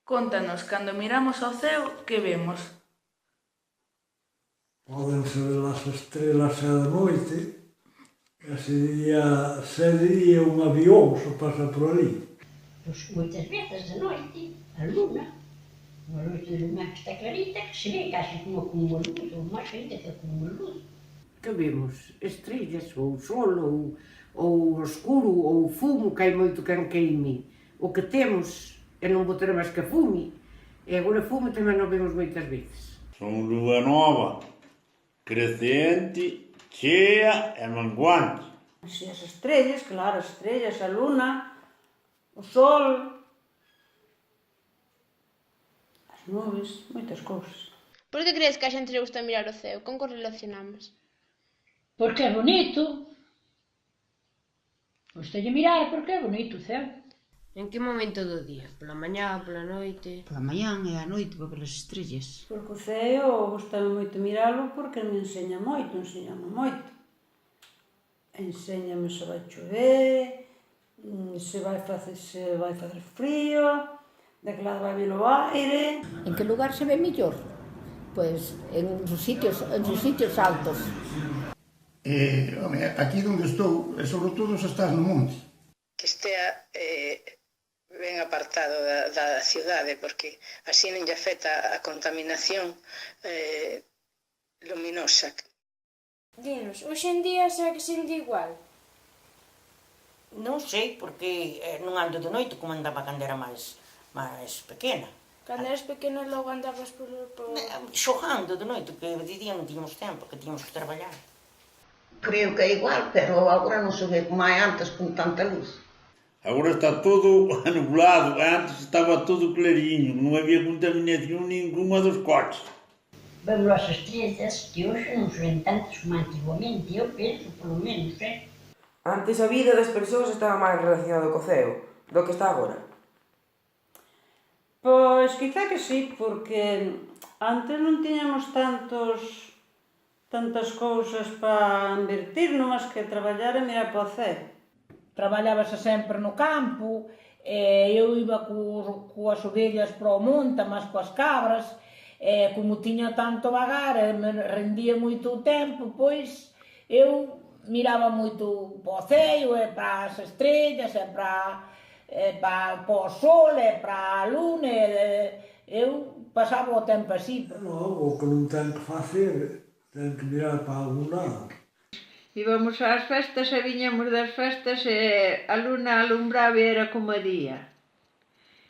Cóntanos, cando miramos ao ceo, que vemos? Pódense ver as estrelas xa de noite, e se diría un avión se pasa por ali. Pois moitas veces de noite, a luna, a luz de luna que está clarita, que se ve casi como unha luz, ou máis clarita que como unha luz. Que vemos? Estrellas, ou sol, ou escuro, ou fumo, que hai moito que queime. O que temos, e non botar máis que fume, e agora fume tamén non vemos moitas veces. Son lúa nova, crecente, chea e menguante. Así as estrellas, claro, as estrellas, a luna, o sol, as nubes, moitas cousas. Por que crees que a xente lle gusta mirar o ceo? Con que relacionamos? Porque é bonito. Gostalle mirar porque é bonito o ceo. En que momento do día? Pola mañá, pola noite? Pola mañán e á noite para ver as estrellas. Porque o ceo gustame moito miralo porque me enseña moito, enseñame moito. Enséñame se vai chover, se vai facer frío, de que lado vai vir o aire. En que lugar se ve mellor? Pois en os sitios altos. Aquí onde estou, e sobre todo se estás no monte. Que estea ben apartado da cidade, porque así non lle afecta a contaminación luminosa. Dinos, hoxe en día segue sendo igual? Non sei, porque non ando de noite como andaba cando era máis pequena. Cando eras pequena logo andabas por... Xogando de noite, que de día non tiñamos tempo, que tiñamos que traballar. Creo que é igual, pero agora non se ve como hai antes con tanta luz. Agora está todo nublado, antes estaba todo clariño, non había contaminación ninguna dos coches. Vemos as estrellas que hoxe non se ven tantas como antiguamente, eu penso, polo menos, Antes a vida das persoas estaba máis relacionada co ceo do que está agora. Pois quizá que sí, porque antes non tiñamos tantas cousas para invertir, non máis que traballar e mirar para o ceo. Traballábase sempre no campo, eu iba coas ovellas para o monte, máis coas cabras, e como tiña tanto vagar e me rendía moito o tempo, pois eu miraba moito para o ceo e para as estrellas e para o sol e para a luna, eu pasaba o tempo así. O que non ten que facer, ten que mirar para algún lado. Íbamos ás festas e viñamos das festas e a luna alumbraba e era como a día.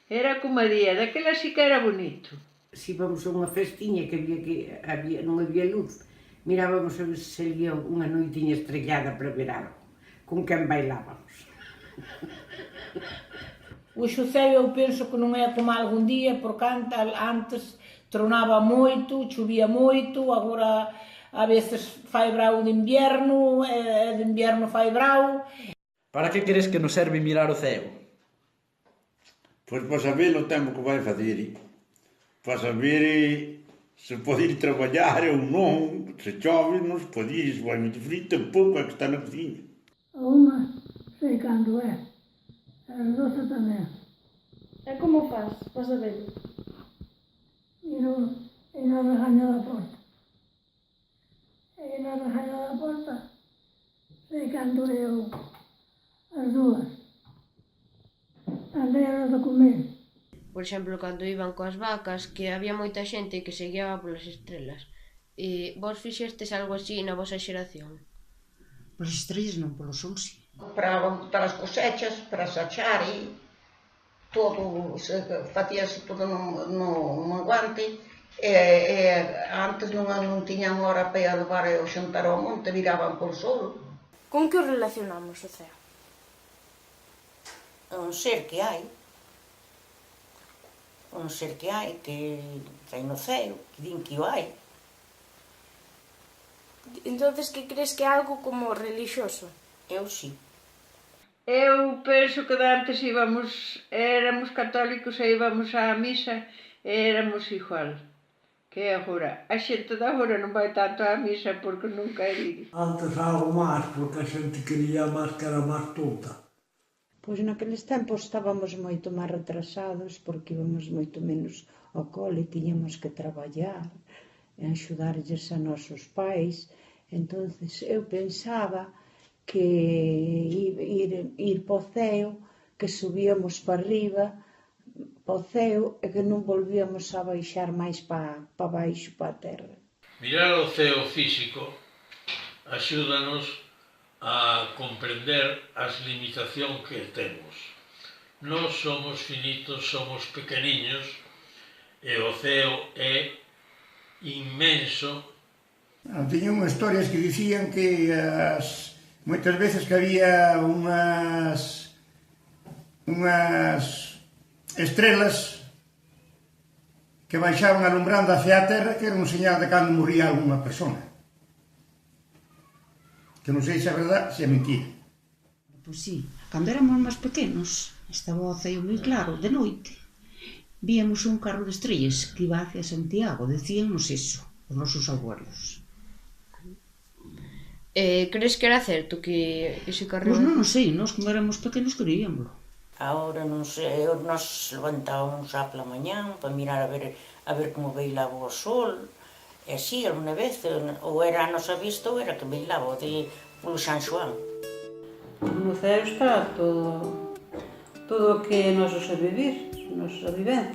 Era como a día, daquela sí que era bonito. Se íbamos a unha festiña que non había luz, mirábamos a ver se salía unha noitiña estrellada para ver algo, con quen bailábamos. Hoxe o ceo eu penso que non é como algún día, porque antes tronaba moito, chovía moito, agora a veces fai brao de inverno, e de inverno fai brao. Para que crees que nos serve mirar o ceo? Pois para saber o tempo que vai facer, para saber se pode ir traballar ou non, se chove, non se pode ir, se vai muito frio, tampouco é que está na cozinha. A unha sei cando é, as 12 tamén. E como faz, para saberlo? Miro na regaña da porta. E na regaña da porta sei cando é as 2. Andei a hora de comer. Por exemplo, cando iban coas vacas, que había moita xente que se guiaba polas estrelas. E vos fixestes algo así na vosa xeración? Polas estrellas non, polo sol si. Para botar as cosechas, para sachar e todo, facíase todo no aguante. Antes non tiñan hora para ir a levar o xantar ao monte, viraban polo sol. Con que o relacionamos o ceo? Un ser que hai. Un ser que hai, que hai no ceo, que din que o hai. Entonces, que crees que é algo como relixioso? Eu si. Eu penso que de antes éramos católicos e íbamos á misa e éramos igual que agora. A xente de agora non vai tanto á misa porque nunca é ir. Antes algo máis, porque a xente quería máis que era máis tonta. Pois naqueles tempos estábamos moito máis retrasados porque íbamos moito menos ao cole, tiñamos que traballar, axudarlles a nosos pais. Entonces eu pensaba que ir para o ceo, que subíamos para arriba, para o ceo, e que non volvíamos a baixar máis para baixo, para a terra. Mirar o ceo físico axúdanos a comprender as limitacións que temos. Nós somos finitos, somos pequeniños, e o ceo é inmenso. Tiña unhas historias que dicían que moitas veces que había unhas estrelas que baixaban alumbrando hacia a terra, que era un señal de cando moría alguna persona. Que non sei se é verdade, se é mentira. Pois sí, cando éramos máis pequenos, estaba o ceo moi claro, de noite. Víamos un carro de estrellas que iba hacia Santiago, decíanos eso, os nosos abuelos. Crees que era certo que ese carro... Pois non sei, nós como éramos pequenos creíamoslo. Ahora non sei, nos levantábamos xa pola mañán para mirar a ver como bailaba o sol. E así, alguna vez, ou era a nosa vista ou era que bailaba polo San Xoán. No ceo está todo o que é noso saber vivir, nosa vivencia.